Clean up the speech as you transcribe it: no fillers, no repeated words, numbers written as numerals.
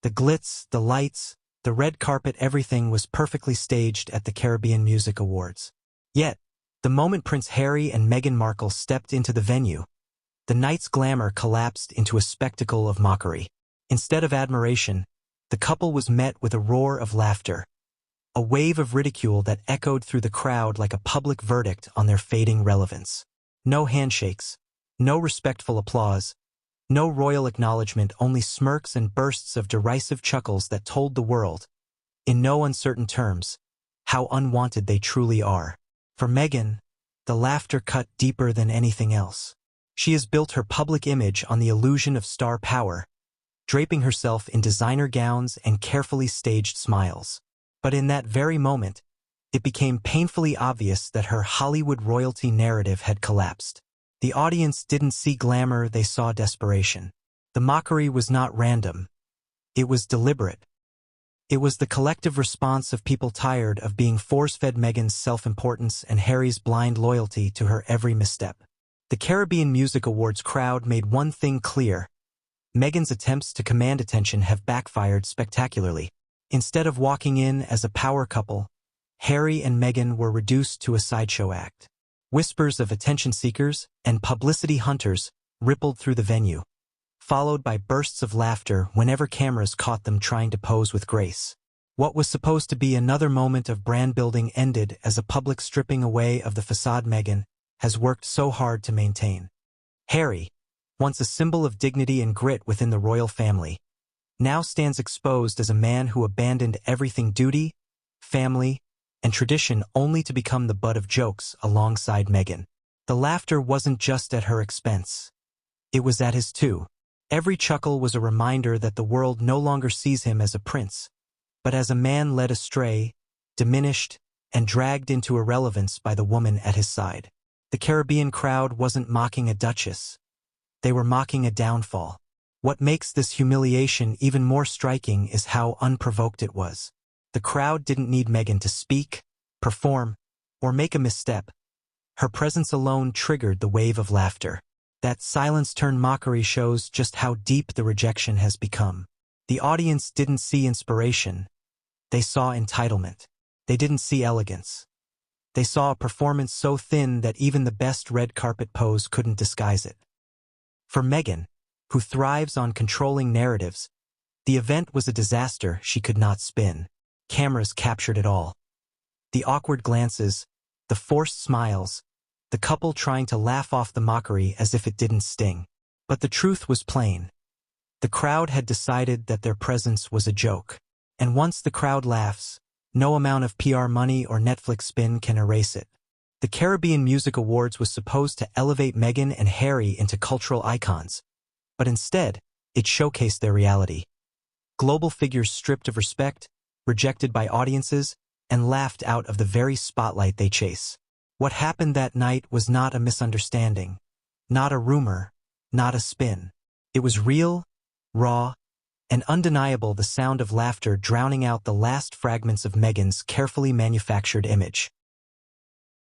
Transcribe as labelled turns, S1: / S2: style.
S1: The glitz, the lights, the red carpet, everything was perfectly staged at the Caribbean Music Awards. Yet, the moment Prince Harry and Meghan Markle stepped into the venue, the night's glamour collapsed into a spectacle of mockery. Instead of admiration, the couple was met with a roar of laughter, a wave of ridicule that echoed through the crowd like a public verdict on their fading relevance. No handshakes, no respectful applause, no royal acknowledgement, only smirks and bursts of derisive chuckles that told the world, in no uncertain terms, how unwanted they truly are. For Meghan, the laughter cut deeper than anything else. She has built her public image on the illusion of star power, draping herself in designer gowns and carefully staged smiles. But in that very moment, it became painfully obvious that her Hollywood royalty narrative had collapsed. The audience didn't see glamour, they saw desperation. The mockery was not random. It was deliberate. It was the collective response of people tired of being force-fed Meghan's self-importance and Harry's blind loyalty to her every misstep. The Caribbean Music Awards crowd made one thing clear: Meghan's attempts to command attention have backfired spectacularly. Instead of walking in as a power couple, Harry and Meghan were reduced to a sideshow act. Whispers of attention seekers and publicity hunters rippled through the venue, followed by bursts of laughter whenever cameras caught them trying to pose with grace. What was supposed to be another moment of brand building ended as a public stripping away of the facade Meghan has worked so hard to maintain. Harry, once a symbol of dignity and grit within the royal family, now stands exposed as a man who abandoned everything: duty, family, and tradition, only to become the butt of jokes alongside Meghan. The laughter wasn't just at her expense. It was at his too. Every chuckle was a reminder that the world no longer sees him as a prince, but as a man led astray, diminished, and dragged into irrelevance by the woman at his side. The Caribbean crowd wasn't mocking a duchess. They were mocking a downfall. What makes this humiliation even more striking is how unprovoked it was. The crowd didn't need Meghan to speak, perform, or make a misstep. Her presence alone triggered the wave of laughter. That silence turned mockery shows just how deep the rejection has become. The audience didn't see inspiration. They saw entitlement. They didn't see elegance. They saw a performance so thin that even the best red carpet pose couldn't disguise it. For Meghan, who thrives on controlling narratives, the event was a disaster she could not spin. Cameras captured it all. The awkward glances, the forced smiles, the couple trying to laugh off the mockery as if it didn't sting. But the truth was plain. The crowd had decided that their presence was a joke. And once the crowd laughs, no amount of PR money or Netflix spin can erase it. The Caribbean Music Awards was supposed to elevate Meghan and Harry into cultural icons, but instead, it showcased their reality. Global figures stripped of respect, rejected by audiences, and laughed out of the very spotlight they chase. What happened that night was not a misunderstanding, not a rumor, not a spin. It was real, raw, and undeniable, the sound of laughter drowning out the last fragments of Meghan's carefully manufactured image.